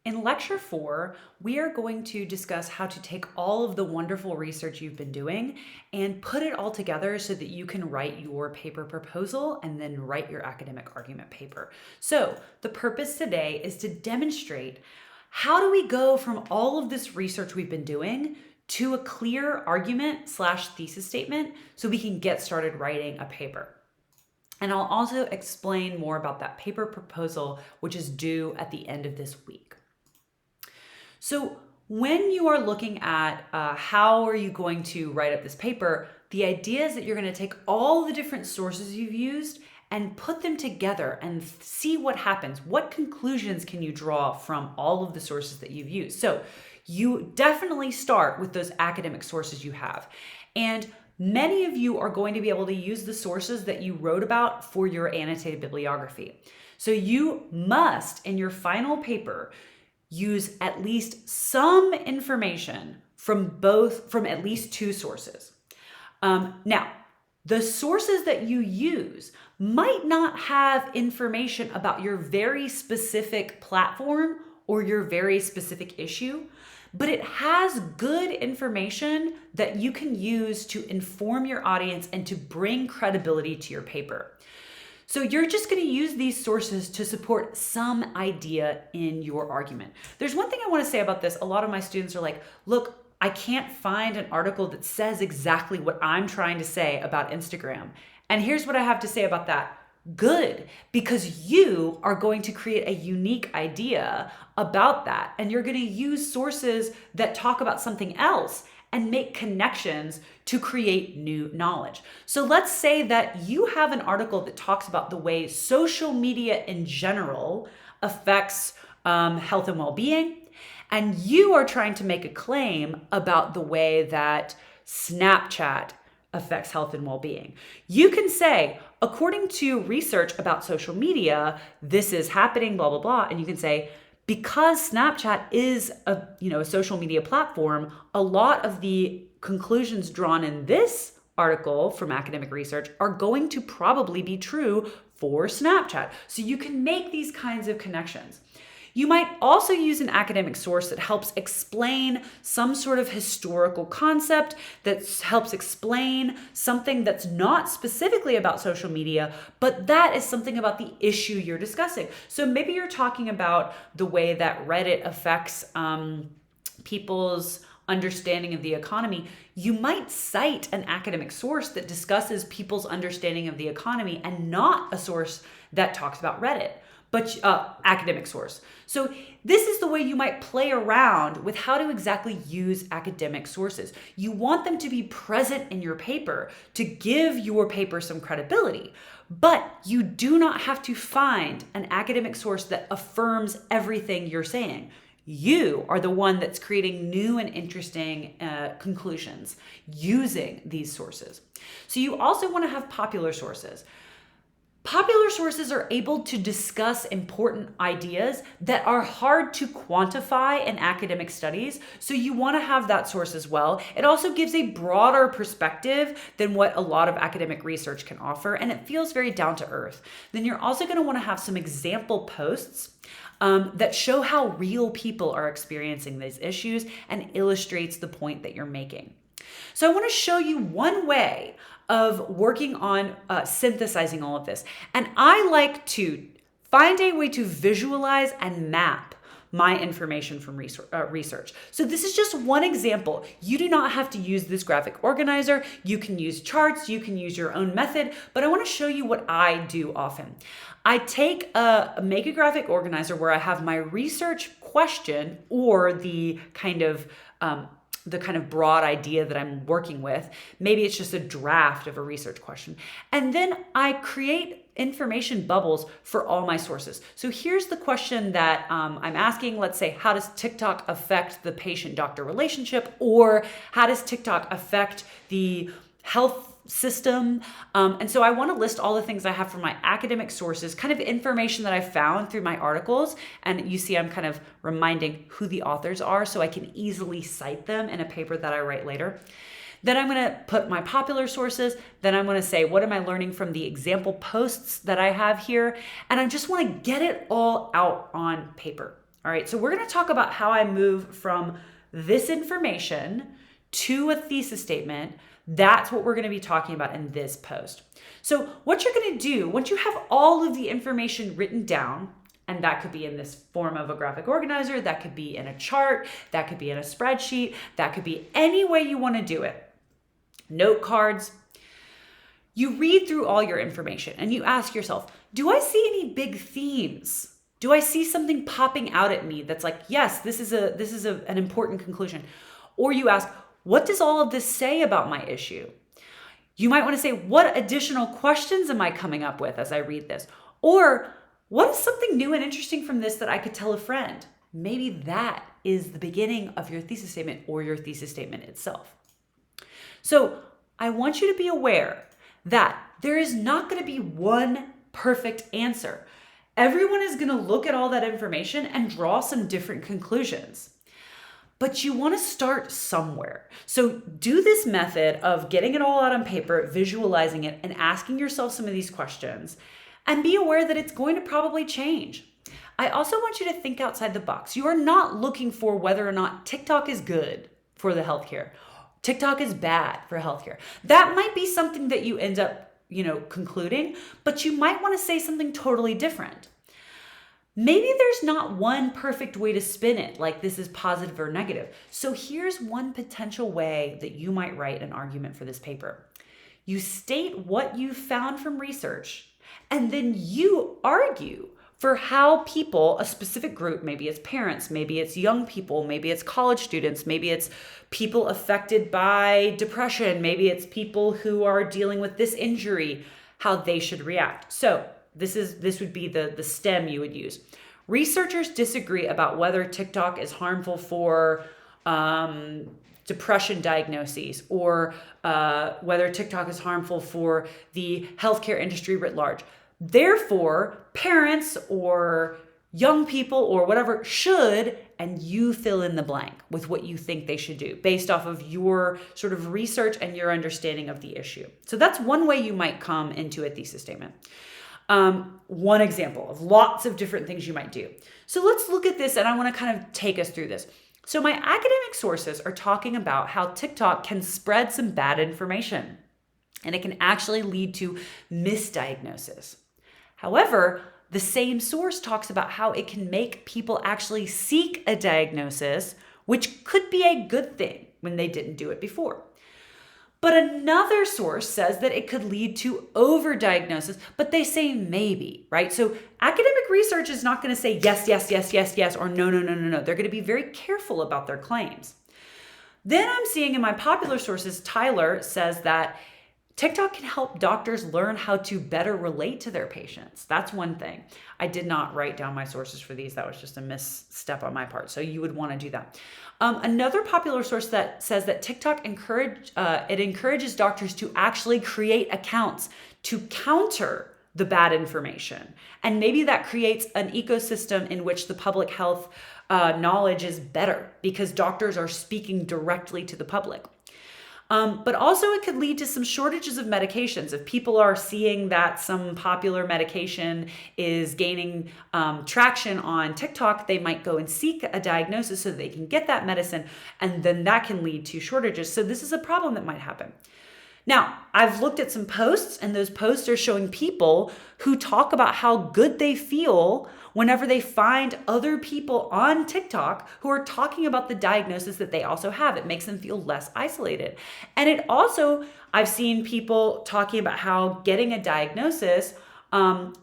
In lecture 4, we are going to discuss how to take all of the wonderful research you've been doing and put it all together so that you can write your paper proposal and then write your academic argument paper. So the purpose today is to demonstrate how do we go from all of this research we've been doing to a clear argument/thesis statement so we can get started writing a paper. And I'll also explain more about that paper proposal, which is due at the end of this week. So when you are looking at how are you going to write up this paper, the idea is that you're going to take all the different sources you've used and put them together and see what happens. What conclusions can you draw from all of the sources that you've used? So you definitely start with those academic sources you have. And many of you are going to be able to use the sources that you wrote about for your annotated bibliography. So you must, in your final paper, use at least some information from at least two sources. Now, the sources that you use might not have information about your very specific platform or your very specific issue, but it has good information that you can use to inform your audience and to bring credibility to your paper. So you're just going to use these sources to support some idea in your argument. There's one thing I want to say about this. A lot of my students are like, look, I can't find an article that says exactly what I'm trying to say about Instagram. And here's what I have to say about that. Good, because you are going to create a unique idea about that. And you're going to use sources that talk about something else and make connections to create new knowledge. So let's say that you have an article that talks about the way social media in general affects health and well-being, and you are trying to make a claim about the way that Snapchat affects health and well-being. You can say, according to research about social media, this is happening, blah, blah, blah. And you can say, because Snapchat is a social media platform, a lot of the conclusions drawn in this article from academic research are going to probably be true for Snapchat. So you can make these kinds of connections. You might also use an academic source that helps explain some sort of historical concept, that helps explain something that's not specifically about social media, but that is something about the issue you're discussing. So maybe you're talking about the way that Reddit affects people's understanding of the economy. You might cite an academic source that discusses people's understanding of the economy and not a source that talks about Reddit, but academic source. So this is the way you might play around with how to exactly use academic sources. You want them to be present in your paper to give your paper some credibility, but you do not have to find an academic source that affirms everything you're saying. You are the one that's creating new and interesting conclusions using these sources. So you also want to have popular sources. Popular sources are able to discuss important ideas that are hard to quantify in academic studies, so you want to have that source as well. It also gives a broader perspective than what a lot of academic research can offer, and it feels very down to earth. Then you're also going to want to have some example posts that show how real people are experiencing these issues and illustrates the point that you're making. So I want to show you one way of working on synthesizing all of this. And I like to find a way to visualize and map my information from research. So this is just one example. You do not have to use this graphic organizer. You can use charts, you can use your own method, but I want to show you what I do often. I make a graphic organizer where I have my research question or the kind of broad idea that I'm working with. Maybe it's just a draft of a research question. And then I create information bubbles for all my sources. So here's the question that I'm asking. Let's say, how does TikTok affect the patient-doctor relationship? Or how does TikTok affect the health system? And so I want to list all the things I have from my academic sources, kind of information that I found through my articles. And you see, I'm kind of reminding who the authors are so I can easily cite them in a paper that I write later. Then I'm going to put my popular sources. Then I'm going to say, what am I learning from the example posts that I have here? And I just want to get it all out on paper. All right, so we're going to talk about how I move from this information to a thesis statement. That's what we're going to be talking about in this post. So what you're going to do, once you have all of the information written down, and that could be in this form of a graphic organizer, that could be in a chart, that could be in a spreadsheet, that could be any way you want to do it. Note cards. You read through all your information and you ask yourself, do I see any big themes? Do I see something popping out at me that's like, yes, this is an important conclusion? Or you ask, what does all of this say about my issue? You might want to say, what additional questions am I coming up with as I read this? Or what is something new and interesting from this that I could tell a friend? Maybe that is the beginning of your thesis statement or your thesis statement itself. So I want you to be aware that there is not going to be one perfect answer. Everyone is going to look at all that information and draw some different conclusions. But you want to start somewhere. So do this method of getting it all out on paper, visualizing it, and asking yourself some of these questions. And be aware that it's going to probably change. I also want you to think outside the box. You are not looking for whether or not TikTok is good for the healthcare. TikTok is bad for healthcare. That might be something that you end up, concluding, but you might want to say something totally different. Maybe there's not one perfect way to spin it, like this is positive or negative. So here's one potential way that you might write an argument for this paper. You state what you found from research, and then you argue for how people, a specific group, maybe it's parents, maybe it's young people, maybe it's college students, maybe it's people affected by depression, maybe it's people who are dealing with this injury, how they should react. So this would be the stem you would use. Researchers disagree about whether TikTok is harmful for depression diagnoses or whether TikTok is harmful for the healthcare industry writ large. Therefore, parents or young people or whatever should, and you fill in the blank with what you think they should do based off of your sort of research and your understanding of the issue. So that's one way you might come into a thesis statement. One example of lots of different things you might do. So let's look at this, and I want to kind of take us through this. So my academic sources are talking about how TikTok can spread some bad information, and it can actually lead to misdiagnosis. However, the same source talks about how it can make people actually seek a diagnosis, which could be a good thing when they didn't do it before. But another source says that it could lead to overdiagnosis, but they say maybe, right? So academic research is not going to say yes, yes, yes, yes, yes, or no, no, no, no, no. They're going to be very careful about their claims. Then I'm seeing in my popular sources, Tyler says that TikTok can help doctors learn how to better relate to their patients. That's one thing. I did not write down my sources for these. That was just a misstep on my part. So you would want to do that. Another popular source that says that TikTok encourages doctors to actually create accounts to counter the bad information. And maybe that creates an ecosystem in which the public health knowledge is better because doctors are speaking directly to the public. But also it could lead to some shortages of medications. If people are seeing that some popular medication is gaining traction on TikTok, they might go and seek a diagnosis so that they can get that medicine, and then that can lead to shortages. So this is a problem that might happen. Now, I've looked at some posts, and those posts are showing people who talk about how good they feel whenever they find other people on TikTok who are talking about the diagnosis that they also have. It makes them feel less isolated. And it also, I've seen people talking about how getting a diagnosis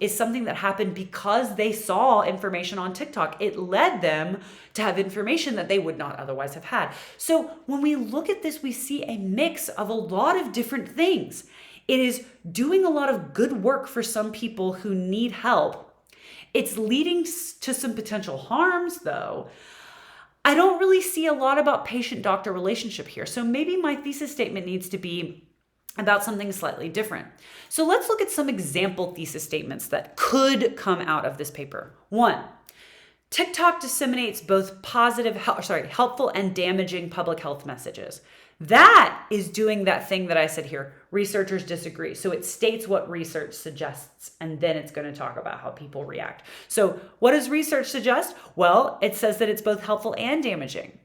is something that happened because they saw information on TikTok. It led them to have information that they would not otherwise have had. So when we look at this, we see a mix of a lot of different things. It is doing a lot of good work for some people who need help. It's leading to some potential harms, though. I don't really see a lot about patient-doctor relationship here. So maybe my thesis statement needs to be about something slightly different. So let's look at some example thesis statements that could come out of this paper. 1, TikTok disseminates both helpful and damaging public health messages. That is doing that thing that I said here. Researchers disagree. So it states what research suggests, and then it's going to talk about how people react. So what does research suggest? Well, it says that it's both helpful and damaging.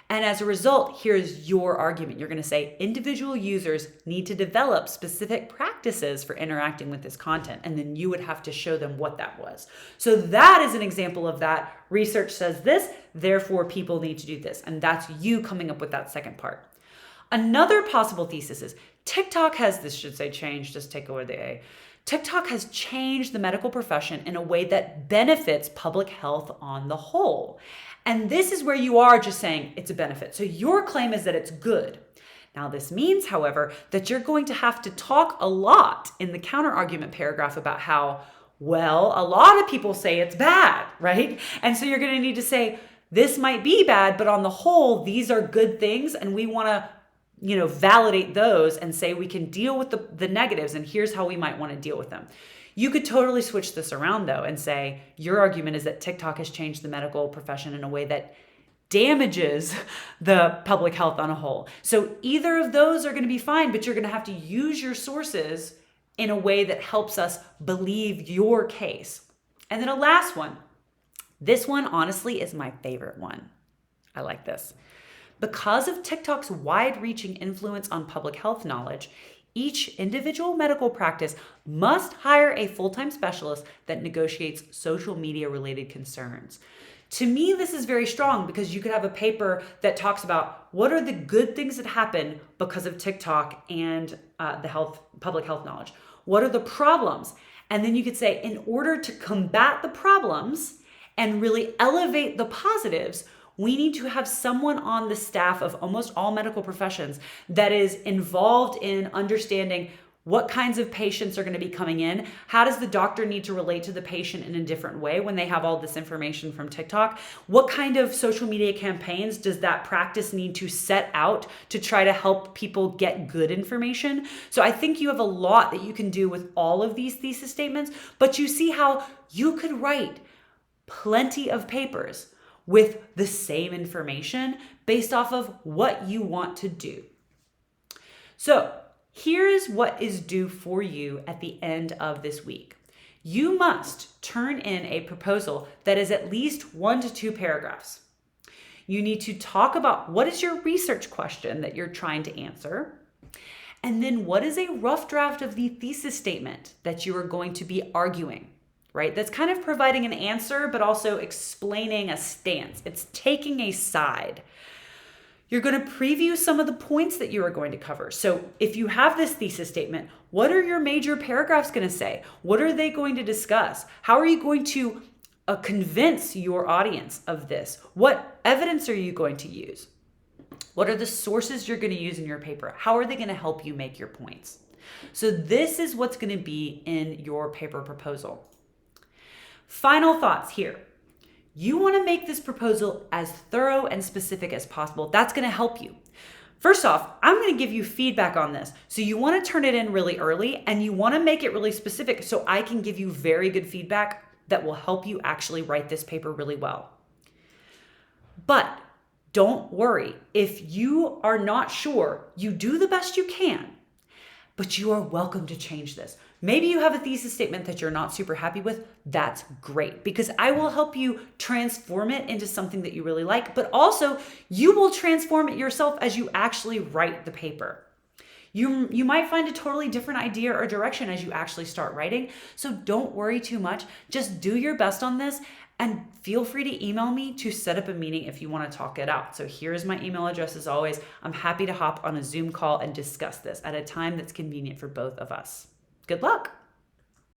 And as a result, here's your argument. You're going to say individual users need to develop specific practices for interacting with this content. And then you would have to show them what that was. So that is an example of that. Research says this, therefore people need to do this. And that's you coming up with that second part. Another possible thesis is TikTok has, this should say change, just take away the A. TikTok has changed the medical profession in a way that benefits public health on the whole. And this is where you are just saying it's a benefit. So your claim is that it's good. Now this means, however, that you're going to have to talk a lot in the counter-argument paragraph about how, well, a lot of people say it's bad, right? And so you're going to need to say, this might be bad, but on the whole, these are good things, and we want to validate those and say we can deal with the negatives, and here's how we might want to deal with them. You could totally switch this around though and say your argument is that TikTok has changed the medical profession in a way that damages the public health on a whole. So either of those are going to be fine, but you're going to have to use your sources in a way that helps us believe your case. And then a last one. This one honestly is my favorite one. I like this. Because of TikTok's wide-reaching influence on public health knowledge, each individual medical practice must hire a full-time specialist that negotiates social media-related concerns. To me, this is very strong because you could have a paper that talks about what are the good things that happen because of TikTok and the public health knowledge. What are the problems? And then you could say, in order to combat the problems and really elevate the positives, we need to have someone on the staff of almost all medical professions that is involved in understanding what kinds of patients are going to be coming in. How does the doctor need to relate to the patient in a different way when they have all this information from TikTok? What kind of social media campaigns does that practice need to set out to try to help people get good information? So I think you have a lot that you can do with all of these thesis statements, but you see how you could write plenty of papers with the same information based off of what you want to do. So here is what is due for you at the end of this week. You must turn in a proposal that is at least 1 to 2 paragraphs. You need to talk about what is your research question that you're trying to answer, and then what is a rough draft of the thesis statement that you are going to be arguing. Right? That's kind of providing an answer, but also explaining a stance. It's taking a side. You're going to preview some of the points that you are going to cover. So if you have this thesis statement, what are your major paragraphs going to say? What are they going to discuss? How are you going to convince your audience of this? What evidence are you going to use? What are the sources you're going to use in your paper? How are they going to help you make your points? So this is what's going to be in your paper proposal. Final thoughts here. You want to make this proposal as thorough and specific as possible. That's going to help you. First off, I'm going to give you feedback on this. So you want to turn it in really early and you want to make it really specific so I can give you very good feedback that will help you actually write this paper really well. But don't worry. If you are not sure, you do the best you can, but you are welcome to change this. Maybe you have a thesis statement that you're not super happy with. That's great because I will help you transform it into something that you really like, but also you will transform it yourself as you actually write the paper. You might find a totally different idea or direction as you actually start writing. So don't worry too much. Just do your best on this and feel free to email me to set up a meeting if you want to talk it out. So here's my email address as always. I'm happy to hop on a Zoom call and discuss this at a time that's convenient for both of us. Good luck.